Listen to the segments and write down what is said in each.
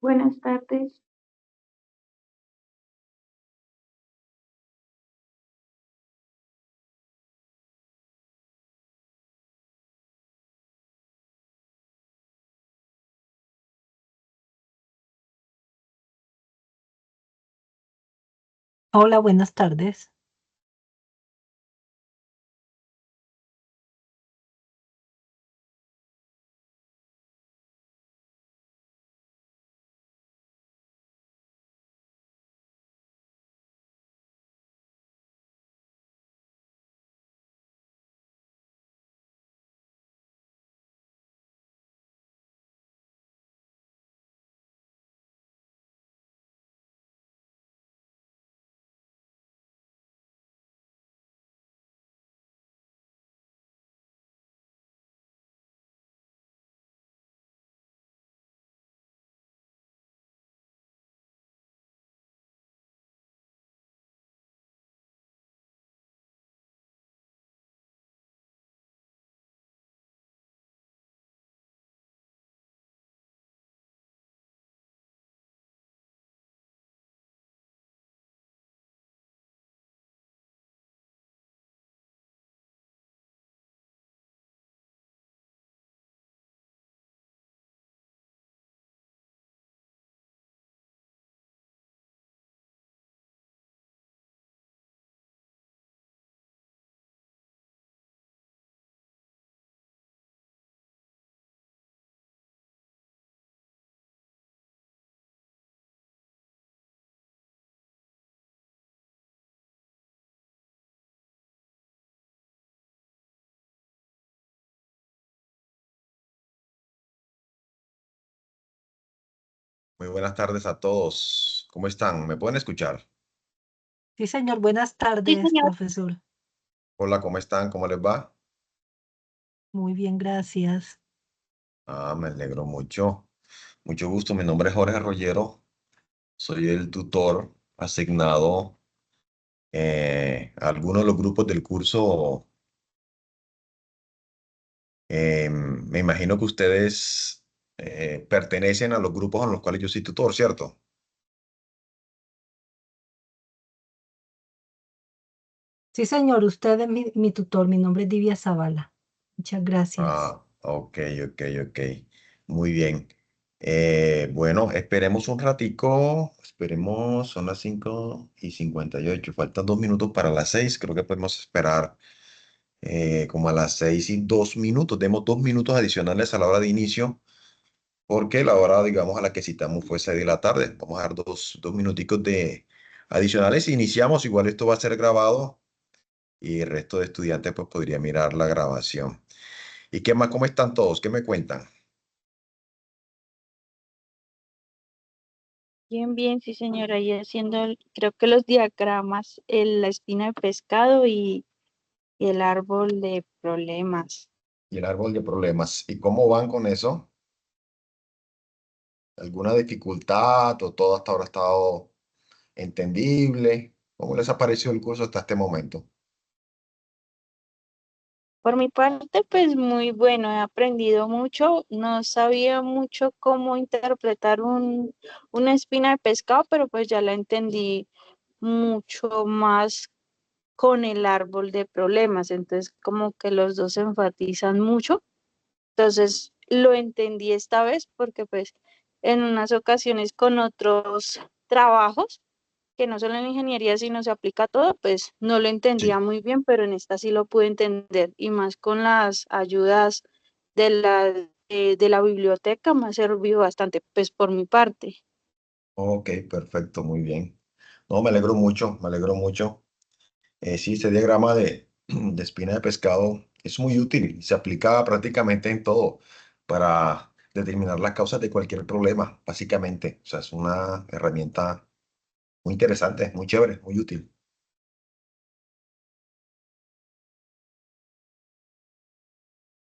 Buenas tardes. Hola, buenas tardes. Muy buenas tardes a todos. ¿Cómo están? ¿Me pueden escuchar? Sí, señor, buenas Sí, tardes, señor. profesor. Hola, ¿cómo están? ¿Cómo les va? Muy bien, gracias. Me alegro mucho. Mucho gusto. Mi nombre es Jorge Arroyero. Soy el tutor asignado a algunos de los grupos del curso. Me imagino que ustedes pertenecen a los grupos en los cuales yo soy tutor, ¿cierto? Sí, señor, usted es mi tutor. Mi nombre es Divia Zavala. Muchas gracias. Ok, ok, ok. Muy bien. Bueno, esperemos un ratico. Esperemos, son las 5:58. Faltan 2 minutos para las 6. Creo que podemos esperar como a las 6:02. Demos 2 minutos adicionales a la hora de inicio, porque la hora, digamos, a la que citamos fue 6 de la tarde. Vamos a dar dos minuticos de adicionales. Iniciamos. Igual esto va a ser grabado y el resto de estudiantes pues podría mirar la grabación. ¿Y qué más? ¿Cómo están todos? ¿Qué me cuentan? Bien, bien, sí, señora. Ahí haciendo, creo que los diagramas, la espina de pescado y el árbol de problemas. Y el árbol de problemas. ¿Y cómo van con eso? ¿Alguna dificultad o todo hasta ahora ha estado entendible? ¿Cómo les ha parecido el curso hasta este momento? Por mi parte, pues muy bueno, he aprendido mucho. No sabía mucho cómo interpretar una espina de pescado, pero pues ya la entendí mucho más con el árbol de problemas. Entonces, como que los dos se enfatizan mucho. Entonces lo entendí esta vez porque pues en unas ocasiones con otros trabajos, que no solo en ingeniería, sino se aplica a todo, pues no lo entendía Sí. muy bien, pero en esta sí lo pude entender y más con las ayudas de la biblioteca me ha servido bastante, pues por mi parte. Ok, perfecto, muy bien. No, me alegro mucho, me alegro mucho. Sí, ese diagrama de espina de pescado es muy útil. Se aplica prácticamente en todo para determinar las causas de cualquier problema, básicamente. O sea, es una herramienta muy interesante, muy chévere, muy útil.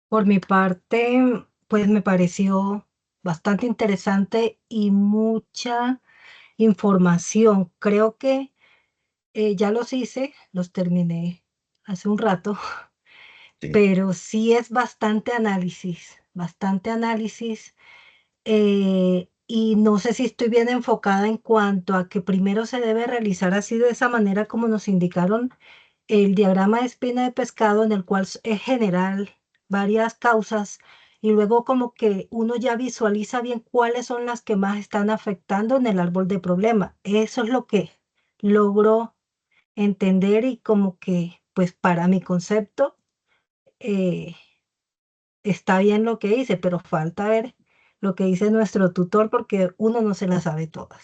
Por mi parte, pues me pareció bastante interesante y mucha información. Creo que ya los hice, los terminé hace un rato, Sí. pero sí es bastante análisis, y no sé si estoy bien enfocada en cuanto a que primero se debe realizar así de esa manera como nos indicaron el diagrama de espina de pescado en el cual es general varias causas y luego como que uno ya visualiza bien cuáles son las que más están afectando en el árbol de problema. Eso es lo que logro entender y como que pues para mi concepto eh, está bien lo que hice, pero falta ver lo que dice nuestro tutor porque uno no se las sabe todas.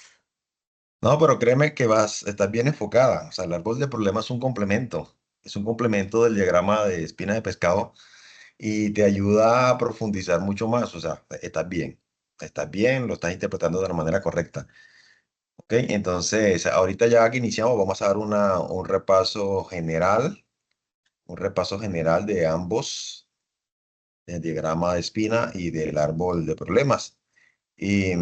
No, pero créeme que estás bien enfocada. O sea, el árbol de problemas es un complemento del diagrama de espina de pescado y te ayuda a profundizar mucho más. O sea, estás bien, lo estás interpretando de la manera correcta. Ok, entonces, ahorita ya que iniciamos, vamos a dar un repaso general de ambos, del diagrama de espina y del árbol de problemas. Y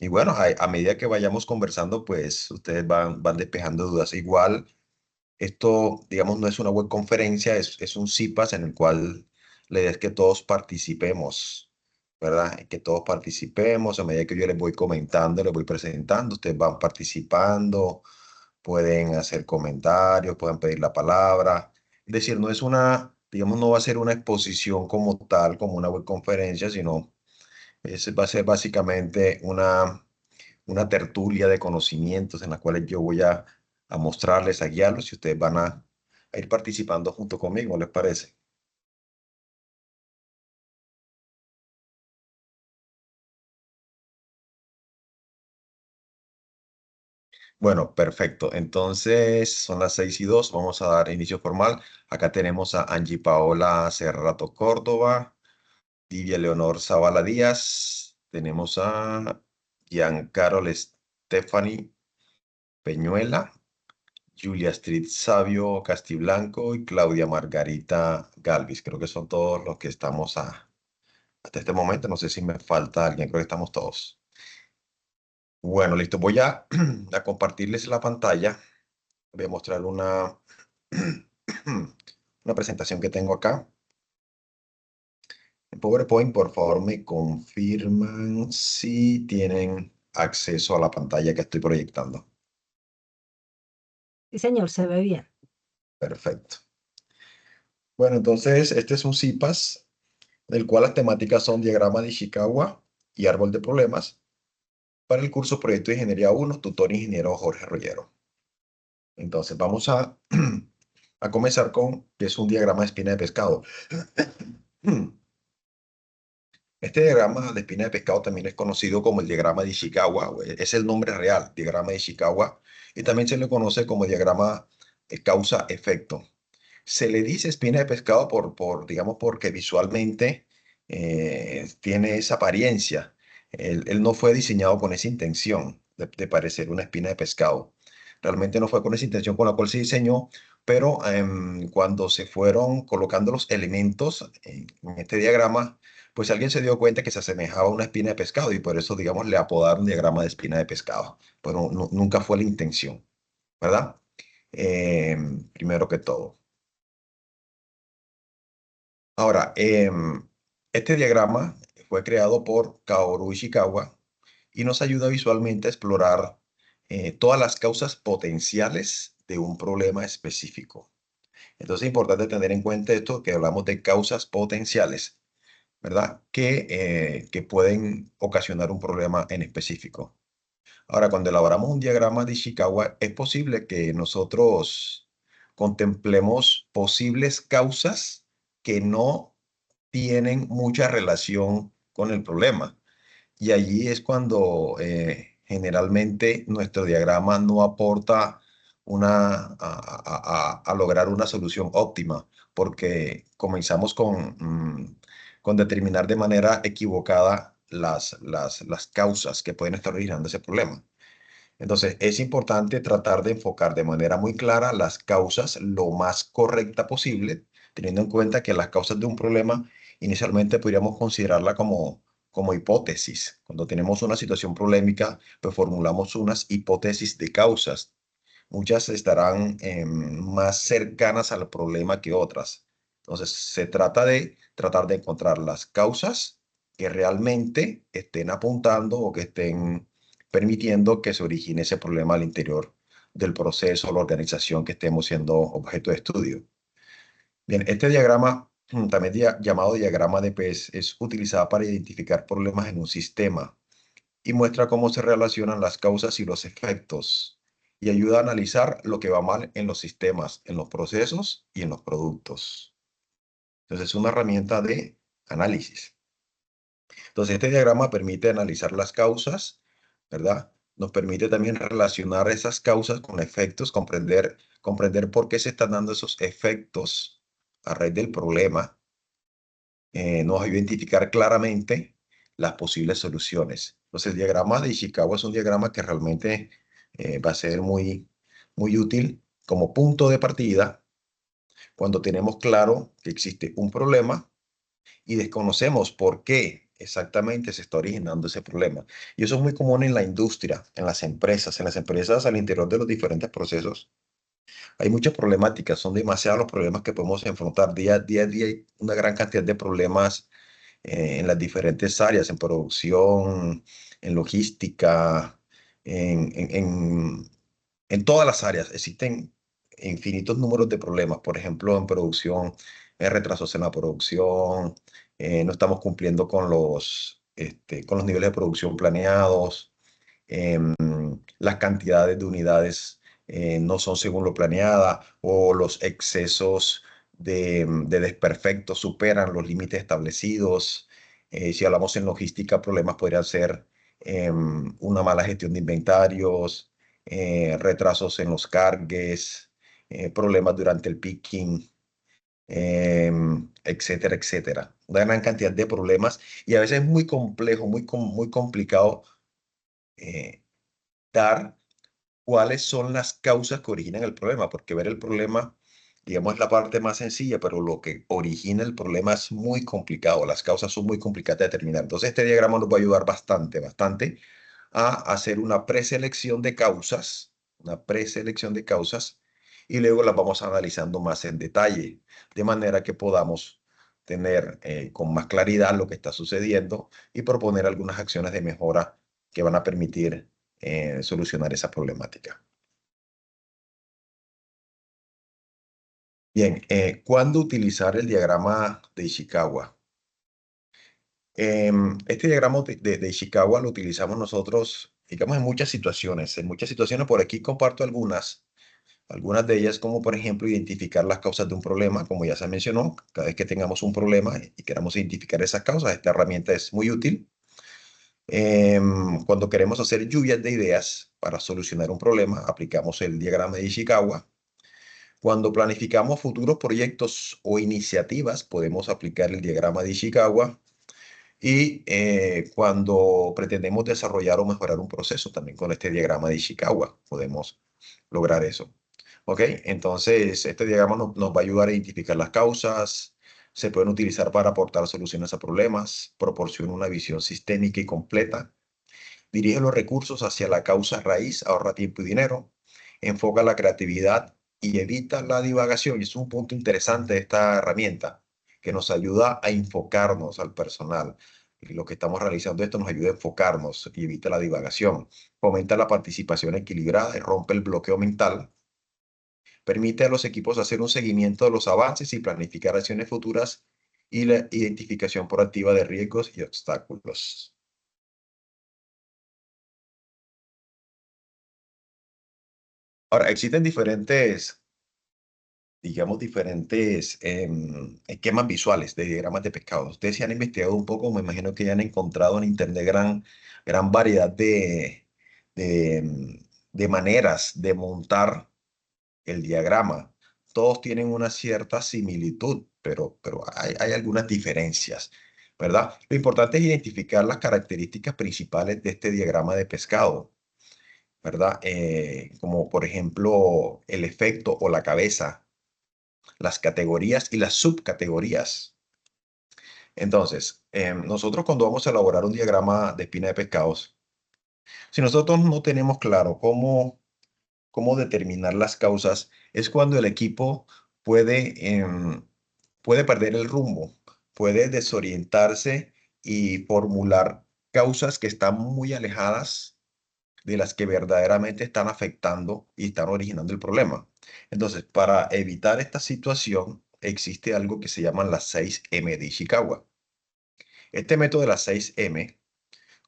bueno, a medida que vayamos conversando, pues ustedes van despejando dudas. Igual, esto, digamos, no es una web conferencia, es un CIPAS en el cual la idea es que todos participemos, ¿verdad? Que todos participemos, a medida que yo les voy comentando, les voy presentando, ustedes van participando, pueden hacer comentarios, pueden pedir la palabra. Es decir, no es una, digamos, no va a ser una exposición como tal, como una web conferencia, sino va a ser básicamente una tertulia de conocimientos en la cual yo voy a mostrarles, a guiarlos y ustedes van a ir participando junto conmigo, ¿les parece? Bueno, perfecto. Entonces son las 6:02. Vamos a dar inicio formal. Acá tenemos a Angie Paola Cerrato Córdoba, Divia Leonor Zavala Díaz. Tenemos a Giancarlo Stephanie Peñuela, Julia Street Sabio Castiblanco y Claudia Margarita Galvis. Creo que son todos los que estamos hasta este momento. No sé si me falta alguien, creo que estamos todos. Bueno, listo. Voy a compartirles la pantalla. Voy a mostrar una presentación que tengo acá. En PowerPoint, por favor, me confirman si tienen acceso a la pantalla que estoy proyectando. Sí, señor, se ve bien. Perfecto. Bueno, entonces, este es un CIPAS, del cual las temáticas son diagrama de Ishikawa y árbol de problemas, para el curso Proyecto de Ingeniería 1, tutor ingeniero Jorge Rollero. Entonces, vamos a comenzar con que es un diagrama de espina de pescado. Este diagrama de espina de pescado también es conocido como el diagrama de Ishikawa, es el nombre real, diagrama de Ishikawa, y también se le conoce como diagrama causa-efecto. Se le dice espina de pescado digamos, porque visualmente tiene esa apariencia. Él no fue diseñado con esa intención de parecer una espina de pescado. Realmente no fue con esa intención con la cual se diseñó, pero cuando se fueron colocando los elementos en este diagrama, pues alguien se dio cuenta que se asemejaba a una espina de pescado y por eso, digamos, le apodaron diagrama de espina de pescado. Pero nunca fue la intención, ¿verdad? Primero que todo. Ahora, este diagrama fue creado por Kaoru Ishikawa y nos ayuda visualmente a explorar todas las causas potenciales de un problema específico. Entonces es importante tener en cuenta esto, que hablamos de causas potenciales, ¿verdad? Que pueden ocasionar un problema en específico. Ahora, cuando elaboramos un diagrama de Ishikawa, es posible que nosotros contemplemos posibles causas que no tienen mucha relación con el problema. Y allí es cuando generalmente nuestro diagrama no aporta a lograr una solución óptima, porque comenzamos con determinar de manera equivocada las causas que pueden estar originando ese problema. Entonces, es importante tratar de enfocar de manera muy clara las causas lo más correcta posible, teniendo en cuenta que las causas de un problema inicialmente podríamos considerarla como hipótesis. Cuando tenemos una situación problemática, pues formulamos unas hipótesis de causas. Muchas estarán más cercanas al problema que otras. Entonces, se trata de tratar de encontrar las causas que realmente estén apuntando o que estén permitiendo que se origine ese problema al interior del proceso o la organización que estemos siendo objeto de estudio. Bien, este diagrama, también llamado diagrama de PES, es utilizado para identificar problemas en un sistema y muestra cómo se relacionan las causas y los efectos y ayuda a analizar lo que va mal en los sistemas, en los procesos y en los productos. Entonces es una herramienta de análisis. Entonces este diagrama permite analizar las causas, ¿verdad? Nos permite también relacionar esas causas con efectos, comprender por qué se están dando esos efectos a raíz del problema. Nos ayuda a identificar claramente las posibles soluciones. Entonces, el diagrama de Ishikawa es un diagrama que realmente va a ser muy útil como punto de partida cuando tenemos claro que existe un problema y desconocemos por qué exactamente se está originando ese problema. Y eso es muy común en la industria, en las empresas. En las empresas, al interior de los diferentes procesos, hay muchas problemáticas. Son demasiados los problemas que podemos enfrentar día a día. Hay una gran cantidad de problemas en las diferentes áreas, en producción, en logística, en, en, en, en todas las áreas. Existen infinitos números de problemas. Por ejemplo, en producción, retrasos en la producción, no estamos cumpliendo con los niveles de producción planeados, las cantidades de unidades no son según lo planeada o los excesos de desperfectos superan los límites establecidos. Si hablamos en logística, problemas podrían ser una mala gestión de inventarios, retrasos en los cargues, problemas durante el picking, etcétera, etcétera. Una gran cantidad de problemas y a veces es muy complejo, muy complicado eh, dar cuáles son las causas que originan el problema, porque ver el problema, digamos, es la parte más sencilla, pero lo que origina el problema es muy complicado, las causas son muy complicadas de determinar. Entonces, este diagrama nos va a ayudar bastante a hacer una preselección de causas, y luego las vamos analizando más en detalle, de manera que podamos tener con más claridad lo que está sucediendo y proponer algunas acciones de mejora que van a permitir solucionar esa problemática. Bien, ¿cuándo utilizar el diagrama de Ishikawa? Este diagrama de Ishikawa lo utilizamos nosotros, digamos, en muchas situaciones. En muchas situaciones, por aquí comparto algunas de ellas, como por ejemplo identificar las causas de un problema, como ya se mencionó. Cada vez que tengamos un problema y queramos identificar esas causas, esta herramienta es muy útil. Cuando queremos hacer lluvias de ideas para solucionar un problema, aplicamos el diagrama de Ishikawa. Cuando planificamos futuros proyectos o iniciativas, podemos aplicar el diagrama de Ishikawa. Y cuando pretendemos desarrollar o mejorar un proceso, también con este diagrama de Ishikawa podemos lograr eso. ¿Ok? Entonces, este diagrama nos va a ayudar a identificar las causas, se pueden utilizar para aportar soluciones a problemas, proporciona una visión sistémica y completa, dirige los recursos hacia la causa raíz, ahorra tiempo y dinero, enfoca la creatividad y evita la divagación. Y es un punto interesante de esta herramienta, que nos ayuda a enfocarnos al personal. Y lo que estamos realizando esto nos ayuda a enfocarnos y evita la divagación. Fomenta la participación equilibrada y rompe el bloqueo mental. Permite a los equipos hacer un seguimiento de los avances y planificar acciones futuras y la identificación proactiva de riesgos y obstáculos. Ahora, existen diferentes esquemas visuales de diagramas de pescado. Ustedes se han investigado un poco, me imagino que ya han encontrado en internet gran variedad de maneras de montar el diagrama. Todos tienen una cierta similitud, pero hay algunas diferencias, ¿verdad? Lo importante es identificar las características principales de este diagrama de pescado, ¿verdad? Como por ejemplo el efecto o la cabeza, las categorías y las subcategorías. Entonces, nosotros cuando vamos a elaborar un diagrama de espina de pescados, si nosotros no tenemos claro cómo determinar las causas, es cuando el equipo puede perder el rumbo, puede desorientarse y formular causas que están muy alejadas de las que verdaderamente están afectando y están originando el problema. Entonces, para evitar esta situación, existe algo que se llaman las 6M de Ishikawa. Este método de las 6M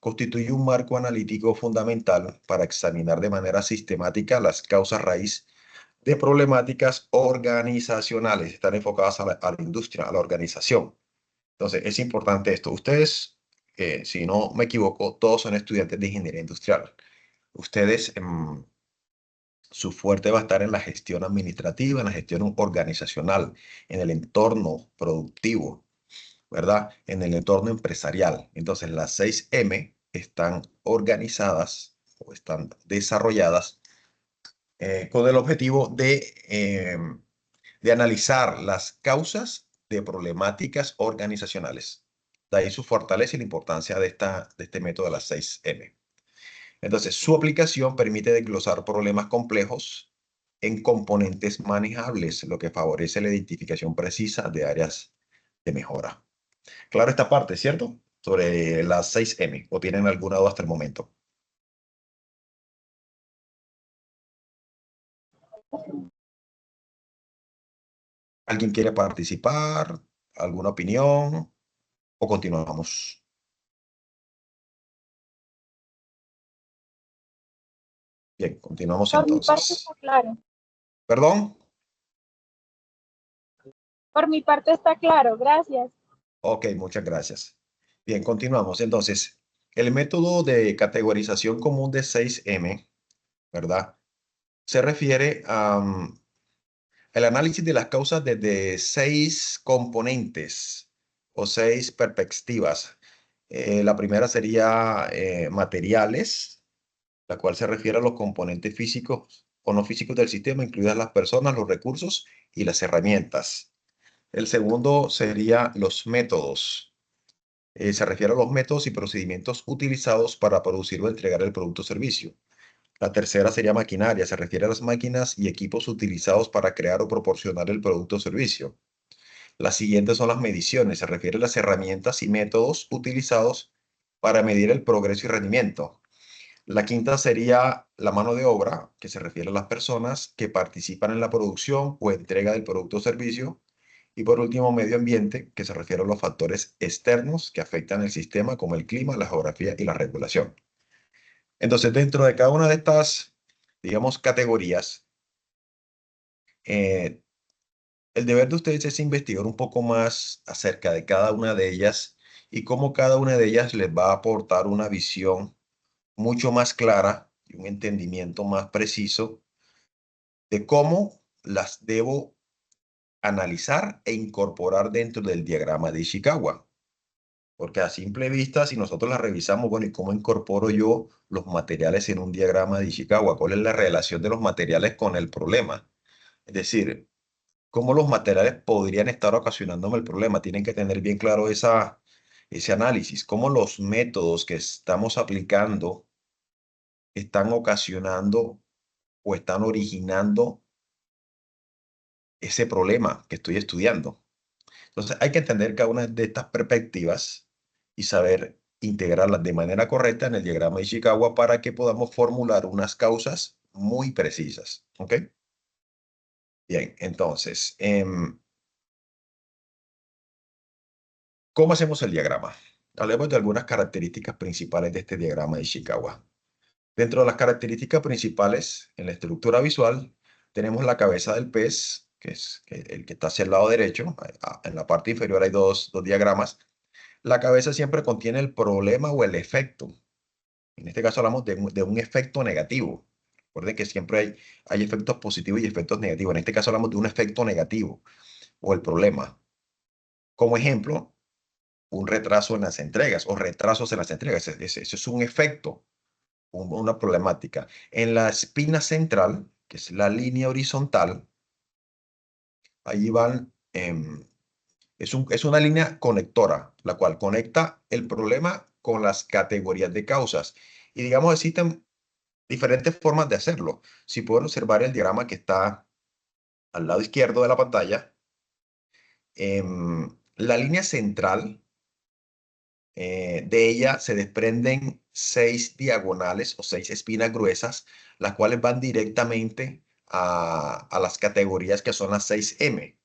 constituye un marco analítico fundamental para examinar de manera sistemática las causas raíz de problemáticas organizacionales. Están enfocadas a la industria, a la organización. Entonces, es importante esto. Ustedes, si no me equivoco, todos son estudiantes de ingeniería industrial. Ustedes, su fuerte va a estar en la gestión administrativa, en la gestión organizacional, en el entorno productivo, ¿verdad? En el entorno empresarial. Entonces, las 6M están organizadas o están desarrolladas con el objetivo de analizar las causas de problemáticas organizacionales. De ahí su fortaleza y la importancia de este método de las 6M. Entonces, su aplicación permite desglosar problemas complejos en componentes manejables, lo que favorece la identificación precisa de áreas de mejora. Claro esta parte, ¿cierto? Sobre las 6M, ¿o tienen alguna duda hasta el momento? ¿Alguien quiere participar? ¿Alguna opinión? ¿O continuamos? Bien, continuamos Por mi parte entonces. está claro. ¿Perdón? Por mi parte está claro, gracias. Ok, muchas gracias. Bien, continuamos. Entonces, el método de categorización común de 6M, ¿verdad? Se refiere al análisis de las causas desde 6 componentes o 6 perspectivas. La primera sería materiales, la cual se refiere a los componentes físicos o no físicos del sistema, incluidas las personas, los recursos y las herramientas. El segundo sería los métodos. Se refiere a los métodos y procedimientos utilizados para producir o entregar el producto o servicio. La tercera sería maquinaria, se refiere a las máquinas y equipos utilizados para crear o proporcionar el producto o servicio. Las siguientes son las mediciones, se refiere a las herramientas y métodos utilizados para medir el progreso y rendimiento. La quinta sería la mano de obra, que se refiere a las personas que participan en la producción o entrega del producto o servicio. Y por último, medio ambiente, que se refiere a los factores externos que afectan el sistema, como el clima, la geografía y la regulación. Entonces, dentro de cada una de estas, digamos, categorías, eh, el deber de ustedes es investigar un poco más acerca de cada una de ellas y cómo cada una de ellas les va a aportar una visión mucho más clara y un entendimiento más preciso de cómo las debo analizar e incorporar dentro del diagrama de Ishikawa. Porque a simple vista, si nosotros las revisamos, bueno, ¿y cómo incorporo yo los materiales en un diagrama de Ishikawa? ¿Cuál es la relación de los materiales con el problema? Es decir, ¿cómo los materiales podrían estar ocasionándome el problema? Tienen que tener bien claro ese análisis. ¿Cómo los métodos que estamos aplicando están ocasionando o están originando ese problema que estoy estudiando? Entonces, hay que entender cada una de estas perspectivas y saber integrarlas de manera correcta en el diagrama de Ishikawa para que podamos formular unas causas muy precisas. ¿Ok? Bien, entonces, ¿cómo hacemos el diagrama? Hablemos de algunas características principales de este diagrama de Ishikawa. Dentro de las características principales en la estructura visual, tenemos la cabeza del pez, que es el que está hacia el lado derecho. En la parte inferior hay dos diagramas. La cabeza siempre contiene el problema o el efecto. En este caso hablamos de un efecto negativo. Recuerden que siempre hay efectos positivos y efectos negativos. En este caso hablamos de un efecto negativo o el problema. Como ejemplo, un retraso en las entregas o retrasos en las entregas. Ese es un efecto, una problemática. En la espina central, que es la línea horizontal, allí van, es una línea conectora, la cual conecta el problema con las categorías de causas. Y digamos, existen diferentes formas de hacerlo. Si pueden observar el diagrama que está al lado izquierdo de la pantalla, la línea central de ella se desprenden 6 diagonales o 6 espinas gruesas, las cuales van directamente a las categorías que son las 6M.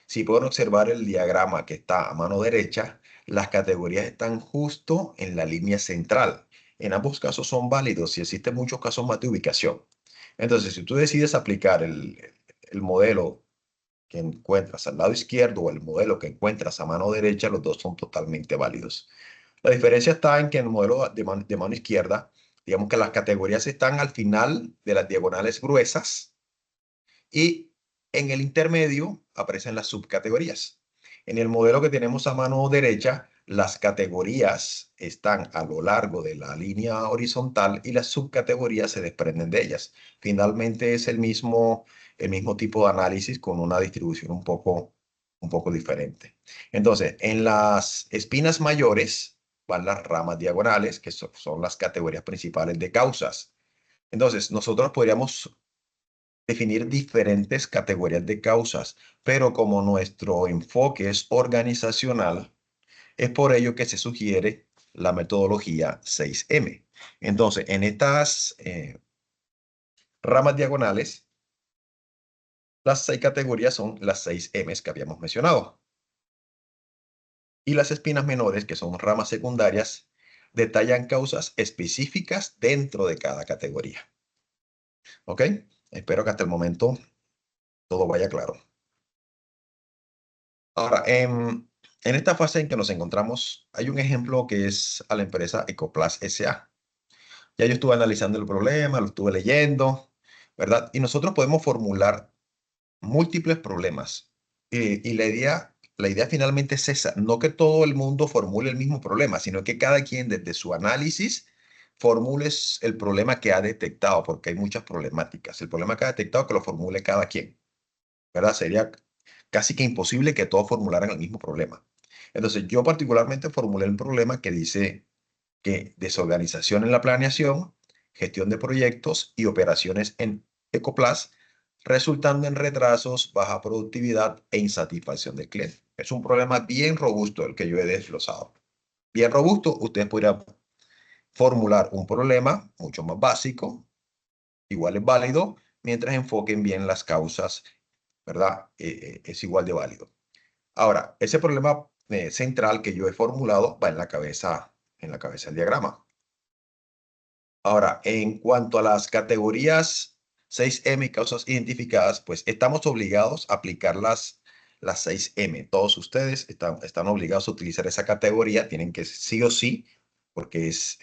Si pueden observar el diagrama que está a mano derecha, las categorías están justo en la línea central. En ambos casos son válidos y existen muchos casos más de ubicación. Entonces, si tú decides aplicar el modelo que encuentras al lado izquierdo o el modelo que encuentras a mano derecha, los dos son totalmente válidos. La diferencia está en que en el modelo de mano izquierda, digamos que las categorías están al final de las diagonales gruesas y en el intermedio aparecen las subcategorías. En el modelo que tenemos a mano derecha, las categorías están a lo largo de la línea horizontal y las subcategorías se desprenden de ellas. Finalmente es el mismo tipo de análisis con una distribución un poco diferente. Entonces, en las espinas mayores van las ramas diagonales, que son las categorías principales de causas. Entonces, nosotros podríamos definir diferentes categorías de causas, pero como nuestro enfoque es organizacional, es por ello que se sugiere la metodología 6M. Entonces, en estas ramas diagonales, las 6 categorías son las 6Ms que habíamos mencionado. Y las espinas menores, que son ramas secundarias, detallan causas específicas dentro de cada categoría. ¿Ok? Espero que hasta el momento todo vaya claro. Ahora, en esta fase en que nos encontramos, hay un ejemplo que es a la empresa Ecoplas S.A. Ya yo estuve analizando el problema, lo estuve leyendo, ¿verdad? Y nosotros podemos formular múltiples problemas. Y la idea finalmente es esa, no que todo el mundo formule el mismo problema, sino que cada quien desde su análisis formule el problema que ha detectado, porque hay muchas problemáticas. El problema que ha detectado que lo formule cada quien, ¿verdad? Sería casi que imposible que todos formularan el mismo problema. Entonces, yo particularmente formulé un problema que dice que desorganización en la planeación, gestión de proyectos y operaciones en Ecoplas, resultando en retrasos, baja productividad e insatisfacción del cliente. Es un problema bien robusto el que yo he desglosado. Bien robusto, ustedes podrían formular un problema mucho más básico, igual es válido, mientras enfoquen bien las causas, ¿verdad? Es igual de válido. Ahora, ese problema central que yo he formulado va en la cabeza del diagrama. Ahora, en cuanto a las categorías 6M y causas identificadas, pues estamos obligados a aplicar las 6M. Todos ustedes están obligados a utilizar esa categoría, tienen que sí o sí, porque es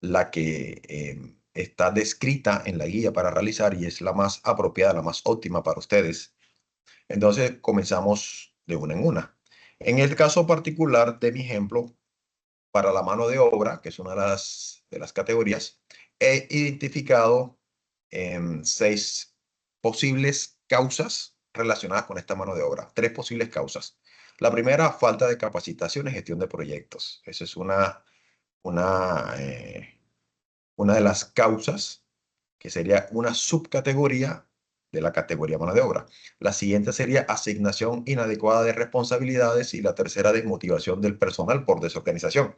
la que está descrita en la guía para realizar y es la más apropiada, la más óptima para ustedes. Entonces, comenzamos de una en una. En el caso particular de mi ejemplo, para la mano de obra, que es una de las categorías, he identificado 6 posibles causas relacionadas con esta mano de obra. 3 posibles causas. La primera, falta de capacitación y gestión de proyectos. Esa es una de las causas que sería una subcategoría de la categoría mano de obra. La siguiente sería asignación inadecuada de responsabilidades y la tercera, desmotivación del personal por desorganización.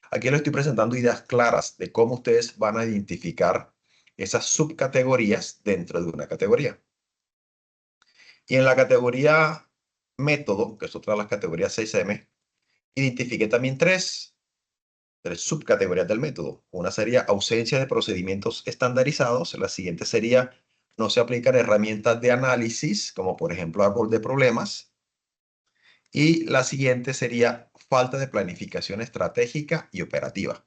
Aquí les estoy presentando ideas claras de cómo ustedes van a identificar esas subcategorías dentro de una categoría. Y en la categoría método, que es otra de las categorías 6M, identifiqué también tres subcategorías del método. Una sería ausencia de procedimientos estandarizados. La siguiente sería no se aplican herramientas de análisis, como por ejemplo árbol de problemas. Y la siguiente sería falta de planificación estratégica y operativa.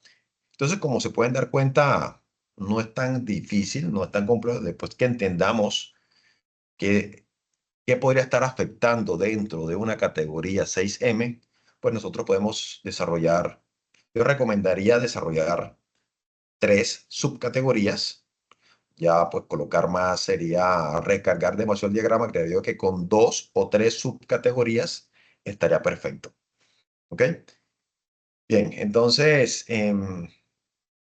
Entonces, como se pueden dar cuenta, no es tan difícil, no es tan complejo. Después que entendamos qué podría estar afectando dentro de una categoría 6M, pues nosotros podemos desarrollar, yo recomendaría desarrollar 3 subcategorías. Ya pues colocar más sería recargar demasiado el diagrama. Creo que con 2 o 3 subcategorías estaría perfecto. ¿Ok? Bien, entonces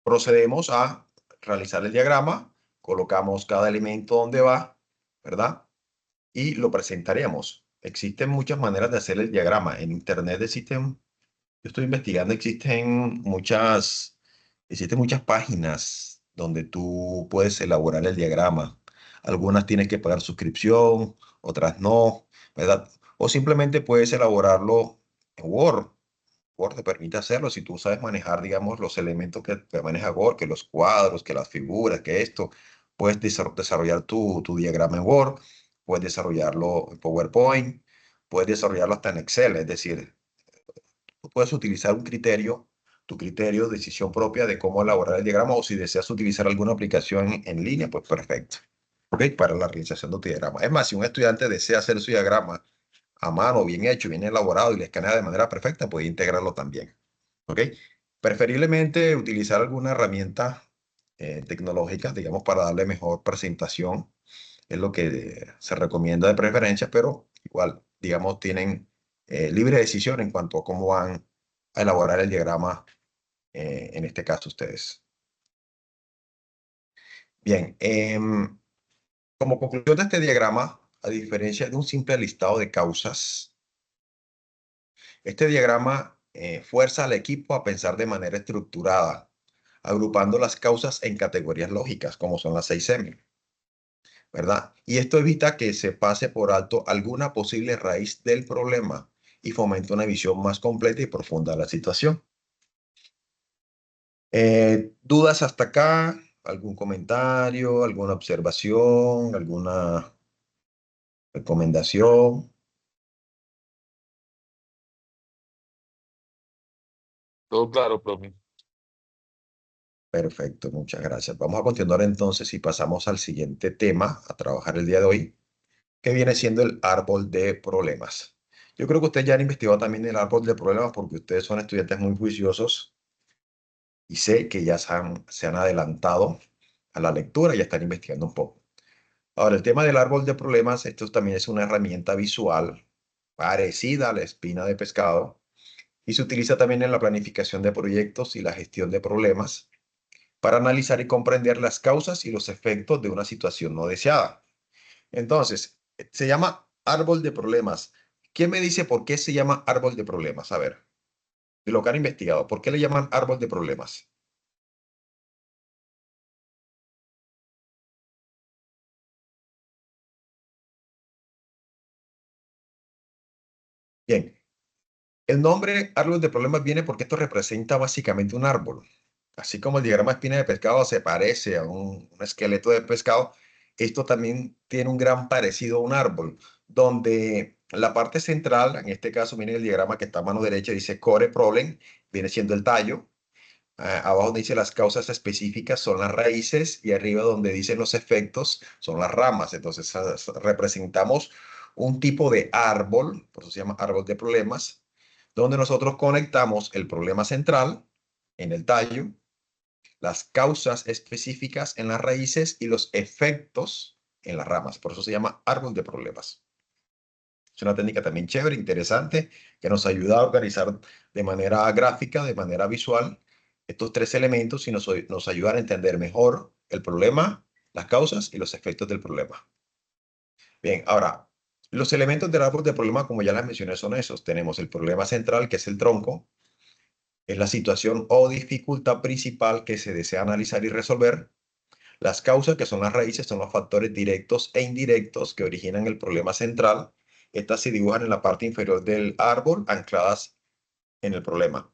procedemos a realizar el diagrama. Colocamos cada elemento donde va, ¿verdad? Y lo presentaremos. Existen muchas maneras de hacer el diagrama. En internet existen Yo estoy investigando, existen muchas páginas donde tú puedes elaborar el diagrama. Algunas tienes que pagar suscripción, otras no, ¿verdad? O simplemente puedes elaborarlo en Word. Word te permite hacerlo si tú sabes manejar, digamos, los elementos que maneja Word, que los cuadros, que las figuras, que esto. Puedes desarrollar tu diagrama en Word, puedes desarrollarlo en PowerPoint, puedes desarrollarlo hasta en Excel, es decir, tú puedes utilizar tu criterio de decisión propia de cómo elaborar el diagrama o si deseas utilizar alguna aplicación en línea, pues perfecto. ¿Ok? Para la realización de tu diagrama. Es más, si un estudiante desea hacer su diagrama a mano, bien hecho, bien elaborado y le escanea de manera perfecta, puede integrarlo también. ¿Ok? Preferiblemente utilizar alguna herramienta tecnológica, digamos, para darle mejor presentación. Es lo que se recomienda de preferencia, pero igual, digamos, tienen libre decisión en cuanto a cómo van a elaborar el diagrama, en este caso ustedes. Bien, como conclusión de este diagrama, a diferencia de un simple listado de causas, este diagrama fuerza al equipo a pensar de manera estructurada, agrupando las causas en categorías lógicas, como son las 6M, ¿verdad? Y esto evita que se pase por alto alguna posible raíz del problema y fomenta una visión más completa y profunda de la situación. ¿Dudas hasta acá? ¿Algún comentario, alguna observación, alguna recomendación? Todo claro, profe. Perfecto, muchas gracias. Vamos a continuar entonces y pasamos al siguiente tema a trabajar el día de hoy, que viene siendo el árbol de problemas. Yo creo que ustedes ya han investigado también el árbol de problemas porque ustedes son estudiantes muy juiciosos y sé que ya se han adelantado a la lectura y ya están investigando un poco. Ahora, el tema del árbol de problemas, esto también es una herramienta visual parecida a la espina de pescado y se utiliza también en la planificación de proyectos y la gestión de problemas para analizar y comprender las causas y los efectos de una situación no deseada. Entonces, se llama árbol de problemas. ¿Quién me dice por qué se llama árbol de problemas? A ver, de lo que han investigado, ¿por qué le llaman árbol de problemas? Bien, el nombre árbol de problemas viene porque esto representa básicamente un árbol. Así como el diagrama de espina de pescado se parece a un esqueleto de pescado, esto también tiene un gran parecido a un árbol, donde la parte central, en este caso, miren el diagrama que está a mano derecha, dice core problem, viene siendo el tallo. Abajo donde dice las causas específicas son las raíces y arriba donde dicen los efectos son las ramas. Entonces representamos un tipo de árbol, por eso se llama árbol de problemas, donde nosotros conectamos el problema central en el tallo, las causas específicas en las raíces y los efectos en las ramas. Por eso se llama árbol de problemas. Es una técnica también chévere, interesante, que nos ayuda a organizar de manera gráfica, de manera visual, estos tres elementos y nos ayuda a entender mejor el problema, las causas y los efectos del problema. Bien, ahora, los elementos del árbol de problema, como ya les mencioné, son esos. Tenemos el problema central, que es el tronco, es la situación o dificultad principal que se desea analizar y resolver. Las causas, que son las raíces, son los factores directos e indirectos que originan el problema central. Estas se dibujan en la parte inferior del árbol, ancladas en el problema.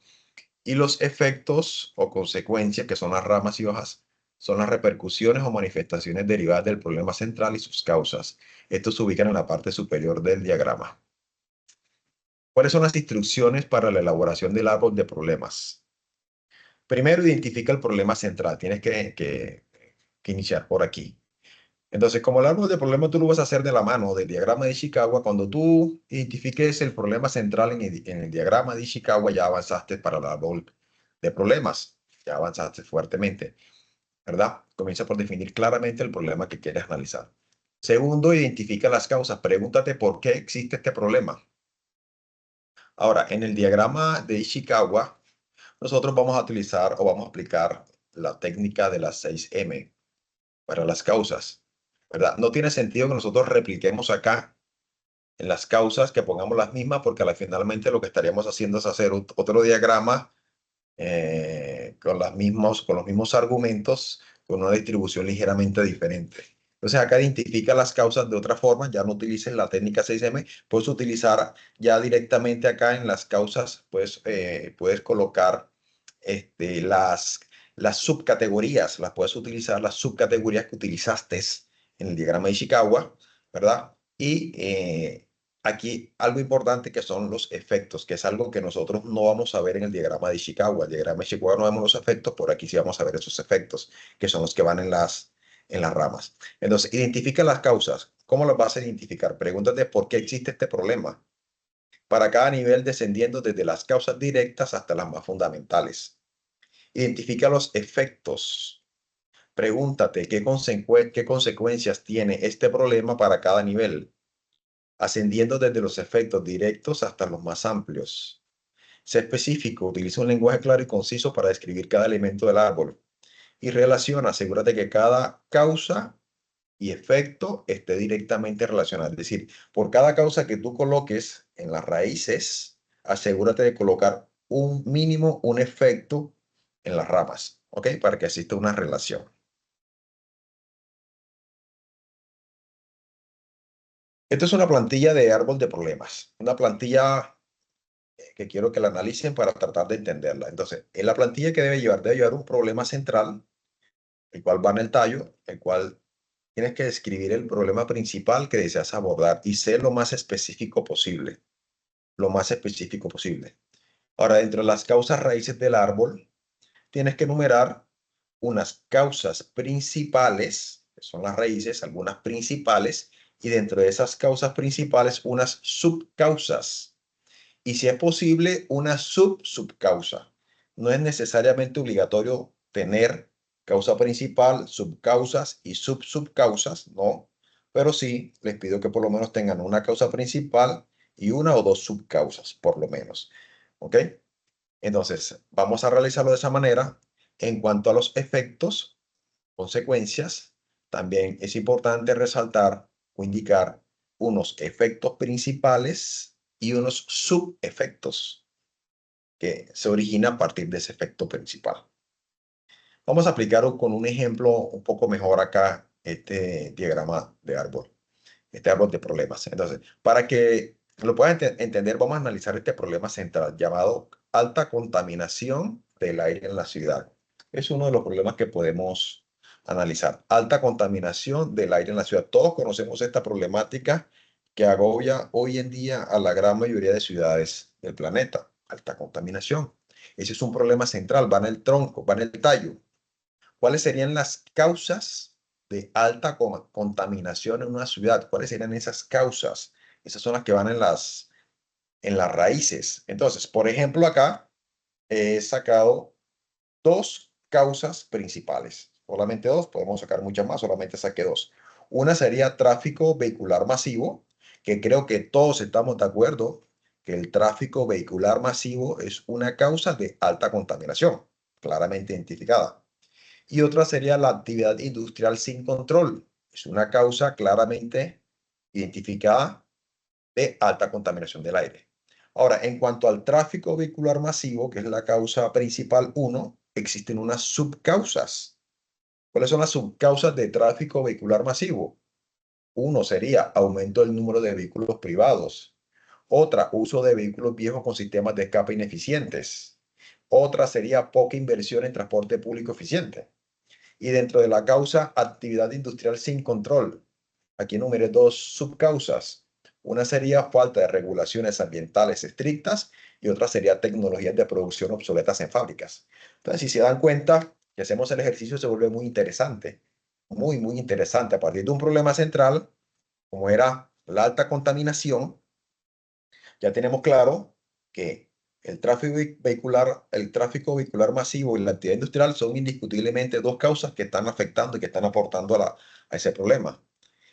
Y los efectos o consecuencias, que son las ramas y hojas, son las repercusiones o manifestaciones derivadas del problema central y sus causas. Estos se ubican en la parte superior del diagrama. ¿Cuáles son las instrucciones para la elaboración del árbol de problemas? Primero, identifica el problema central. Tienes que iniciar por aquí. Entonces, como el árbol de problemas tú lo vas a hacer de la mano del diagrama de Ishikawa, cuando tú identifiques el problema central en el diagrama de Ishikawa, ya avanzaste para el árbol de problemas, ya avanzaste fuertemente, ¿verdad? Comienza por definir claramente el problema que quieres analizar. Segundo, identifica las causas. Pregúntate por qué existe este problema. Ahora, en el diagrama de Ishikawa, nosotros vamos a utilizar o vamos a aplicar la técnica de las 6M para las causas, ¿verdad? No tiene sentido que nosotros repliquemos acá en las causas, que pongamos las mismas, porque finalmente lo que estaríamos haciendo es hacer otro diagrama con los mismos argumentos, con una distribución ligeramente diferente. Entonces acá identifica las causas de otra forma, ya no utilices la técnica 6M, puedes utilizar ya directamente acá en las causas, pues puedes colocar las subcategorías, las puedes utilizar, las subcategorías que utilizaste en el diagrama de Ishikawa, ¿verdad? Y aquí algo importante que son los efectos, que es algo que nosotros no vamos a ver en el diagrama de Ishikawa. El diagrama de Ishikawa no vemos los efectos, por aquí sí vamos a ver esos efectos, que son los que van en las ramas. Entonces, identifica las causas. ¿Cómo las vas a identificar? Pregúntate por qué existe este problema. Para cada nivel descendiendo desde las causas directas hasta las más fundamentales. Identifica los efectos. Pregúntate qué consecuencias tiene este problema para cada nivel, ascendiendo desde los efectos directos hasta los más amplios. Sé específico, utiliza un lenguaje claro y conciso para describir cada elemento del árbol. Y relaciona, asegúrate que cada causa y efecto esté directamente relacionado. Es decir, por cada causa que tú coloques en las raíces, asegúrate de colocar un mínimo, un efecto en las ramas, ¿ok? Para que exista una relación. Esto es una plantilla de árbol de problemas, una plantilla que quiero que la analicen para tratar de entenderla. Entonces, en la plantilla que debe llevar un problema central, el cual va en el tallo, el cual tienes que describir el problema principal que deseas abordar y ser lo más específico posible, lo más específico posible. Ahora, dentro de las causas raíces del árbol, tienes que enumerar unas causas principales, que son las raíces, algunas principales, y dentro de esas causas principales, unas subcausas. Y si es posible, una subcausa. No es necesariamente obligatorio tener causa principal, subcausas y subcausas, no. Pero sí, les pido que por lo menos tengan una causa principal y una o dos subcausas, por lo menos. ¿Ok? Entonces, vamos a realizarlo de esa manera. En cuanto a los efectos, consecuencias, también es importante resaltar o indicar unos efectos principales y unos subefectos que se originan a partir de ese efecto principal. Vamos a aplicar con un ejemplo un poco mejor acá este diagrama de árbol, este árbol de problemas. Entonces, para que lo puedan entender, vamos a analizar este problema central llamado alta contaminación del aire en la ciudad. Es uno de los problemas que podemos analizar. Alta contaminación del aire en la ciudad. Todos conocemos esta problemática que agobia hoy en día a la gran mayoría de ciudades del planeta. Alta contaminación. Ese es un problema central, va en el tronco, va en el tallo. ¿Cuáles serían las causas de alta contaminación en una ciudad? ¿Cuáles serían esas causas? Esas son las que van en las raíces. Entonces, por ejemplo, acá he sacado dos causas principales. Solamente dos, podemos sacar muchas más, solamente saqué dos. Una sería tráfico vehicular masivo, que creo que todos estamos de acuerdo que el tráfico vehicular masivo es una causa de alta contaminación, claramente identificada. Y otra sería la actividad industrial sin control. Es una causa claramente identificada de alta contaminación del aire. Ahora, en cuanto al tráfico vehicular masivo, que es la causa principal 1, existen unas subcausas. ¿Cuáles son las subcausas de tráfico vehicular masivo? Uno sería aumento del número de vehículos privados. Otra, uso de vehículos viejos con sistemas de escape ineficientes. Otra sería poca inversión en transporte público eficiente. Y dentro de la causa, actividad industrial sin control. Aquí enumeré dos subcausas. Una sería falta de regulaciones ambientales estrictas y otra sería tecnologías de producción obsoletas en fábricas. Entonces, si se dan cuenta que hacemos el ejercicio, se vuelve muy interesante. Muy, muy interesante. A partir de un problema central, como era la alta contaminación, ya tenemos claro que el tráfico vehicular masivo y la actividad industrial son indiscutiblemente dos causas que están afectando y que están aportando a ese problema.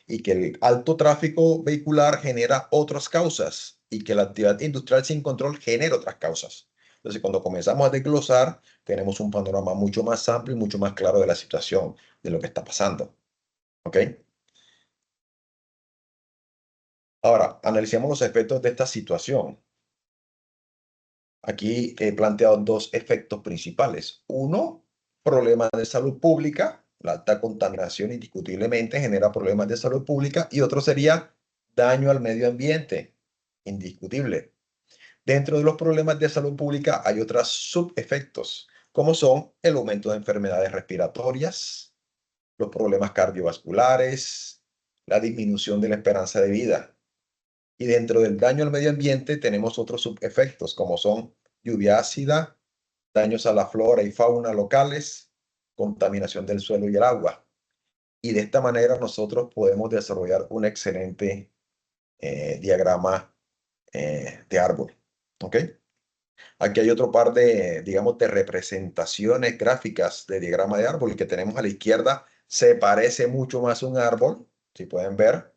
Y que el alto tráfico vehicular genera otras causas y que la actividad industrial sin control genera otras causas. Entonces, cuando comenzamos a desglosar, tenemos un panorama mucho más amplio y mucho más claro de la situación, de lo que está pasando. ¿Ok? Ahora, analicemos los efectos de esta situación. Aquí he planteado dos efectos principales. Uno, problemas de salud pública. La alta contaminación indiscutiblemente genera problemas de salud pública. Y otro sería daño al medio ambiente. Indiscutible. Dentro de los problemas de salud pública hay otros subefectos, como son el aumento de enfermedades respiratorias, los problemas cardiovasculares, la disminución de la esperanza de vida. Y dentro del daño al medio ambiente tenemos otros subefectos, como son lluvia ácida, daños a la flora y fauna locales, contaminación del suelo y el agua. Y de esta manera nosotros podemos desarrollar un excelente diagrama de árbol. ¿Ok? Aquí hay otro par de, digamos, de representaciones gráficas de diagrama de árbol que tenemos a la izquierda. Se parece mucho más a un árbol, si pueden ver,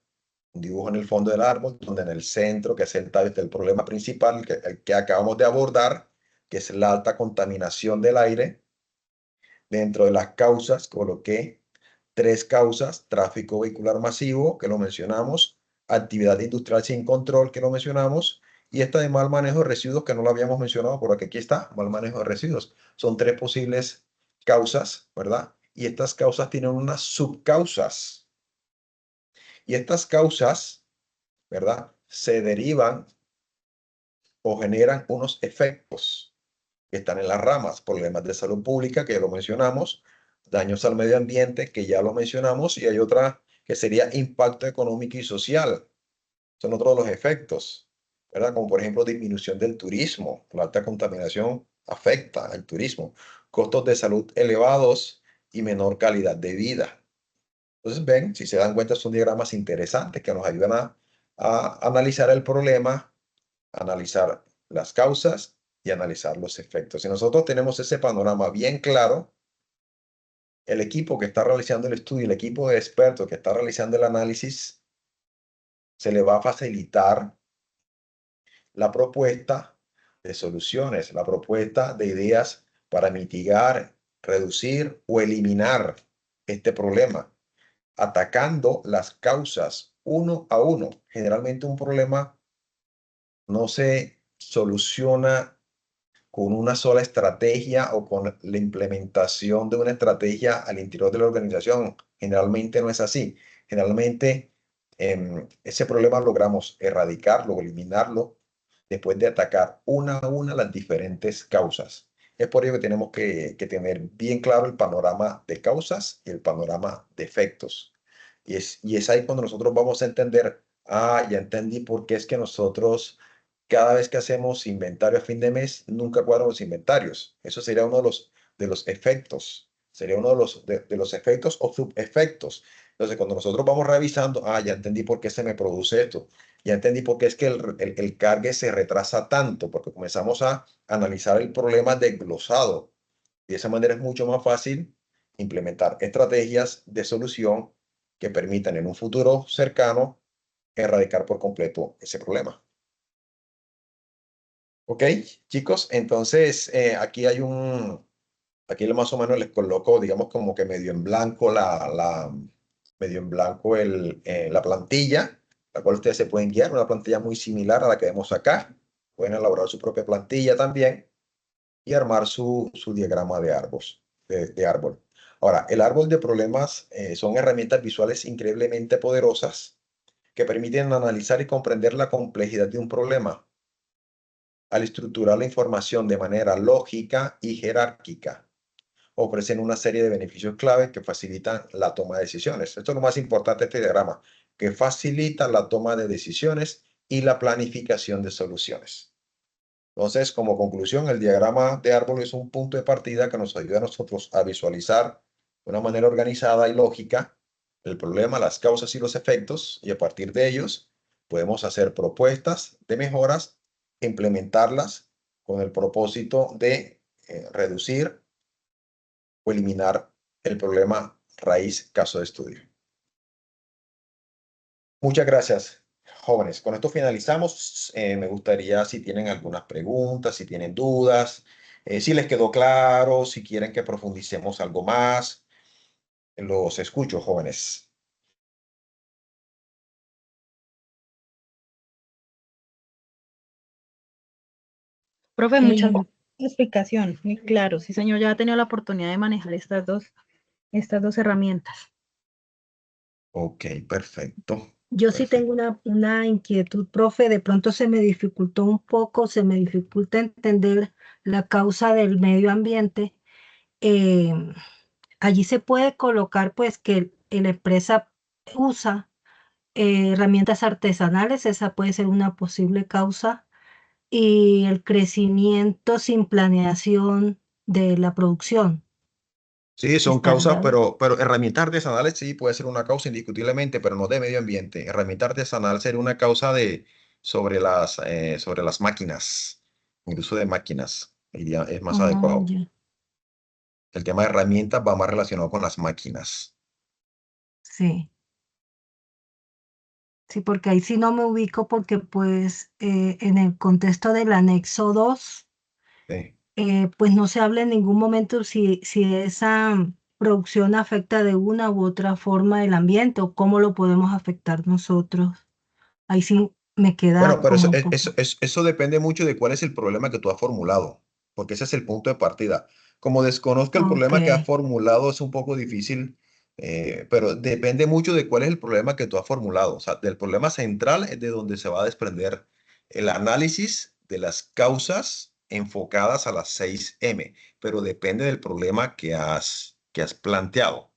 un dibujo en el fondo del árbol, donde en el centro, que es el tallo, está el problema principal el que acabamos de abordar, que es la alta contaminación del aire. Dentro de las causas coloqué tres causas: tráfico vehicular masivo, que lo mencionamos, actividad industrial sin control, que lo mencionamos, y esta de mal manejo de residuos, que no lo habíamos mencionado, pero aquí está, mal manejo de residuos. Son tres posibles causas, ¿verdad? Y estas causas tienen unas subcausas. Y estas causas, ¿verdad?, se derivan o generan unos efectos que están en las ramas: problemas de salud pública, que ya lo mencionamos, daños al medio ambiente, que ya lo mencionamos, y hay otra que sería impacto económico y social. Son otros de los efectos, ¿verdad? Como por ejemplo disminución del turismo. La alta contaminación afecta al turismo. Costos de salud elevados y menor calidad de vida. Entonces, ven, si se dan cuenta, son diagramas interesantes que nos ayudan a analizar el problema, analizar las causas y analizar los efectos. Si nosotros tenemos ese panorama bien claro, el equipo que está realizando el estudio, el equipo de expertos que está realizando el análisis, se le va a facilitar la propuesta de soluciones, la propuesta de ideas para mitigar, reducir o eliminar este problema, atacando las causas uno a uno. Generalmente un problema no se soluciona con una sola estrategia o con la implementación de una estrategia al interior de la organización. Generalmente no es así. Generalmente ese problema logramos erradicarlo o eliminarlo después de atacar una a una las diferentes causas. Es por ello que tenemos que tener bien claro el panorama de causas y el panorama de efectos. Y es ahí cuando nosotros vamos a entender, ya entendí por qué es que nosotros cada vez que hacemos inventario a fin de mes, nunca cuadran los inventarios. Eso sería uno de los efectos. Sería uno de los efectos o subefectos. Entonces, cuando nosotros vamos revisando, ya entendí por qué se me produce esto. Ya entendí por qué es que el cargue se retrasa tanto, porque comenzamos a analizar el problema desglosado. Y de esa manera es mucho más fácil implementar estrategias de solución que permitan en un futuro cercano erradicar por completo ese problema. Ok, chicos, entonces aquí hay aquí más o menos les coloco, digamos, como que medio en blanco medio en blanco la plantilla, la cual ustedes se pueden guiar, una plantilla muy similar a la que vemos acá. Pueden elaborar su propia plantilla también y armar su diagrama de árbol. Ahora, el árbol de problemas son herramientas visuales increíblemente poderosas que permiten analizar y comprender la complejidad de un problema al estructurar la información de manera lógica y jerárquica. Ofrecen una serie de beneficios clave que facilitan la toma de decisiones. Esto es lo más importante de este diagrama, que facilita la toma de decisiones y la planificación de soluciones. Entonces, como conclusión, el diagrama de árbol es un punto de partida que nos ayuda a nosotros a visualizar de una manera organizada y lógica el problema, las causas y los efectos, y a partir de ellos podemos hacer propuestas de mejoras, implementarlas con el propósito de reducir o eliminar el problema raíz caso de estudio. Muchas gracias, jóvenes. Con esto finalizamos. Me gustaría, si tienen algunas preguntas, si tienen dudas, si les quedó claro, si quieren que profundicemos algo más. Los escucho, jóvenes. Profe, muchas Eh, gracias por la explicación. Muy claro, sí, señor, ya ha tenido la oportunidad de manejar estas dos herramientas. Ok, perfecto. yo sí tengo Perfecto. una inquietud, profe, de pronto se me dificultó un poco, se me dificulta entender la causa del medio ambiente. Eh, allí se puede colocar pues que la empresa usa herramientas artesanales, esa puede ser una posible causa, y el crecimiento sin planeación de la producción. Sí, son causas, Estaría, pero herramientas artesanales sí puede ser una causa indiscutiblemente, pero no de medio ambiente. Herramienta artesanal sería una causa sobre las máquinas, el uso de máquinas, es más oh, adecuado. ya, El tema de herramientas va más relacionado con las máquinas. sí. Sí, porque ahí sí no me ubico porque pues en el contexto del anexo 2 Sí. pues no se habla en ningún momento si esa producción afecta de una u otra forma el ambiente o cómo lo podemos afectar nosotros. Ahí sí me Bueno, queda pero eso, como un es- poco. eso, eso, eso depende mucho de cuál es el problema que tú has formulado, porque ese es el punto de partida. Como desconozco el Ok, problema que has formulado, es un poco difícil, pero depende mucho de cuál es el problema que tú has formulado. O sea, del problema central es de donde se va a desprender el análisis de las causas enfocadas a las 6M, pero depende del problema que has planteado.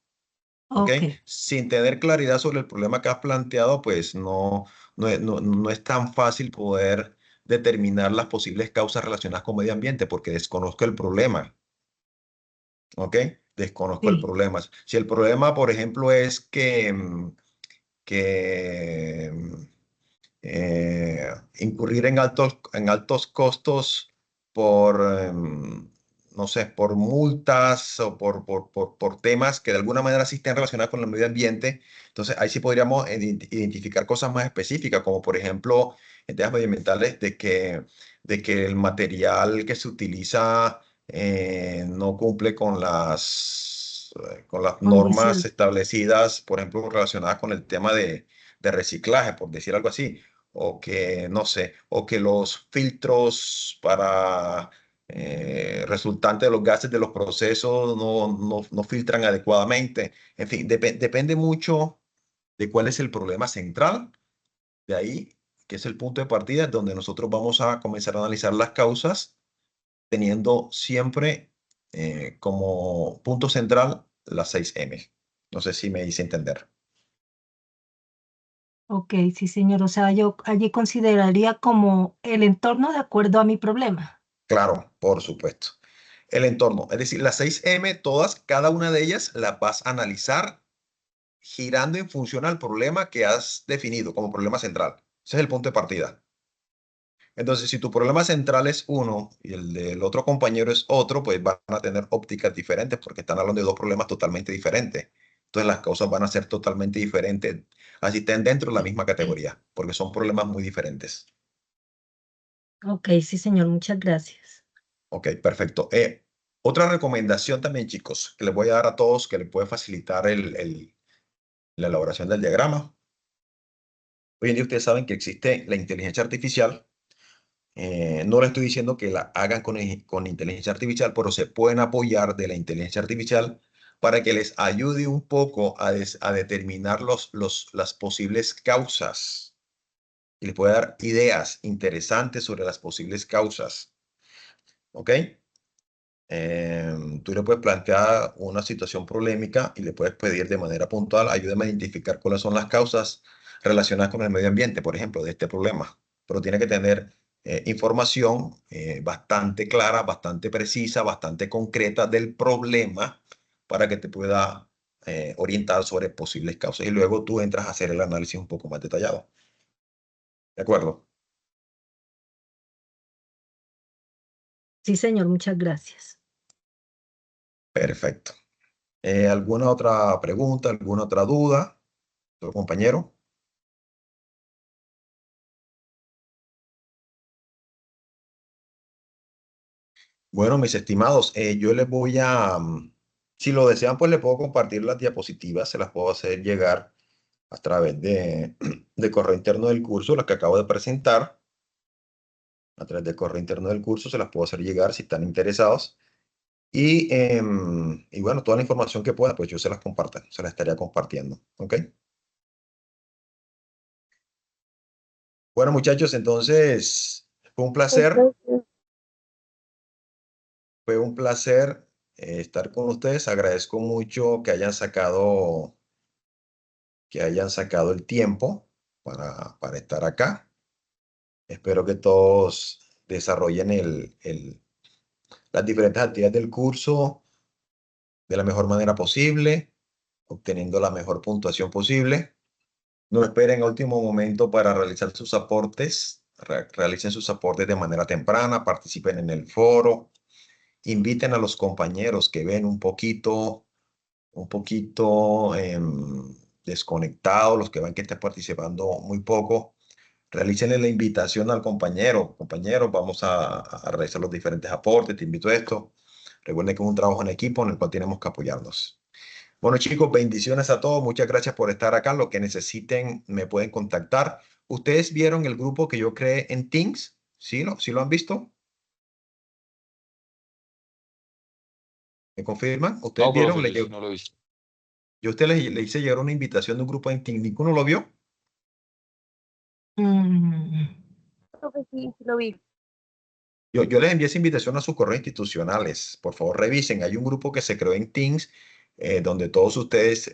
¿Ok? ok, Sin tener claridad sobre el problema que has planteado, pues no es tan fácil poder determinar las posibles causas relacionadas con medio ambiente porque desconozco el problema. ¿Ok? Desconozco el sí, problema. Si el problema, por ejemplo, es que incurrir en altos costos por, no sé, por multas o por temas que de alguna manera sí estén relacionados con el medio ambiente. Entonces, ahí sí podríamos identificar cosas más específicas, como por ejemplo, en temas medioambientales, de que el material que se utiliza no cumple con las con normas diésel, establecidas, por ejemplo, relacionadas con el tema de reciclaje, por decir algo así, o que, no sé, o que los filtros para resultantes de los gases de los procesos no filtran adecuadamente. En fin, depende mucho de cuál es el problema central, de ahí, que es el punto de partida, donde nosotros vamos a comenzar a analizar las causas, teniendo siempre como punto central las 6M. No sé si me hice entender. ok, sí señor, o sea, yo allí consideraría como el entorno de acuerdo a mi problema. Claro, por supuesto. El entorno, es decir, las 6M, todas, cada una de ellas las vas a analizar girando en función al problema que has definido como problema central. Ese es el punto de partida. Entonces, si tu problema central es uno y el del otro compañero es otro, pues van a tener ópticas diferentes porque están hablando de dos problemas totalmente diferentes. Entonces, las causas van a ser totalmente diferentes, así estén dentro de la misma categoría, porque son problemas muy diferentes. Ok, sí señor, muchas gracias. Ok, perfecto. Otra recomendación también, chicos, que les voy a dar a todos que les puede facilitar la elaboración del diagrama. Hoy en día ustedes saben que existe la inteligencia artificial. No le estoy diciendo que la hagan con inteligencia artificial, pero se pueden apoyar de la inteligencia artificial para que les ayude un poco a determinar las posibles causas y les pueda dar ideas interesantes sobre las posibles causas. ¿Ok? Tú le puedes plantear una situación polémica y le puedes pedir de manera puntual, ayúdame a identificar cuáles son las causas relacionadas con el medio ambiente, por ejemplo, de este problema. Pero tiene que tener información bastante clara, bastante precisa, bastante concreta del problema para que te pueda orientar sobre posibles causas. Y luego tú entras a hacer el análisis un poco más detallado. ¿De acuerdo? Sí señor, muchas gracias. Perfecto. ¿Alguna otra pregunta, alguna otra duda, otro compañero? Bueno, mis estimados, yo les voy si lo desean, pues les puedo compartir las diapositivas, se las puedo hacer llegar a través de correo interno del curso, las que acabo de presentar. a través del correo interno del curso, se las puedo hacer llegar si están interesados. Y bueno, toda la información que pueda, pues yo se las comparto, se las estaría compartiendo. ¿Ok? Bueno, muchachos, entonces fue un placer. Fue un placer estar con ustedes. Agradezco mucho que hayan sacado el tiempo para estar acá. Espero que todos desarrollen las diferentes actividades del curso de la mejor manera posible, obteniendo la mejor puntuación posible. No esperen a último momento para realizar sus aportes. Realicen sus aportes de manera temprana, participen en el foro, inviten a los compañeros que ven un poquito desconectados, los que ven que están participando muy poco. Realícenle la invitación al compañero. Compañeros, vamos a realizar los diferentes aportes. Te invito a esto. Recuerden que es un trabajo en equipo en el cual tenemos que apoyarnos. Bueno, chicos, bendiciones a todos. Muchas gracias por estar acá. Lo que necesiten, me pueden contactar. ¿Ustedes vieron el grupo que yo creé en Teams? ¿Sí, no? ¿Sí lo han visto? ¿Me confirman? ¿Ustedes No, vieron? profe, yo sí no lo he visto. Yo a usted le hice llegar una invitación de un grupo en Teams. ¿Ninguno lo vio? Mm, Profe, sí, sí lo vi. Yo les envié esa invitación a sus correos institucionales. Por favor, revisen. Hay un grupo que se creó en Teams donde todos ustedes,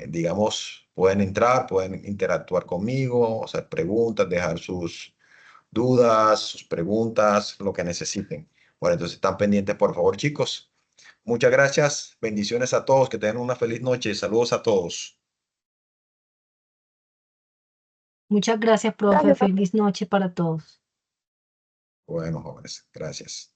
digamos, pueden entrar, pueden interactuar conmigo, hacer preguntas, dejar sus dudas, sus preguntas, lo que necesiten. Bueno, entonces están pendientes, por favor, chicos. Muchas gracias. Bendiciones a todos. Que tengan una feliz noche. Saludos a todos. muchas gracias, profe. Gracias. Feliz noche para todos. Bueno, jóvenes, gracias.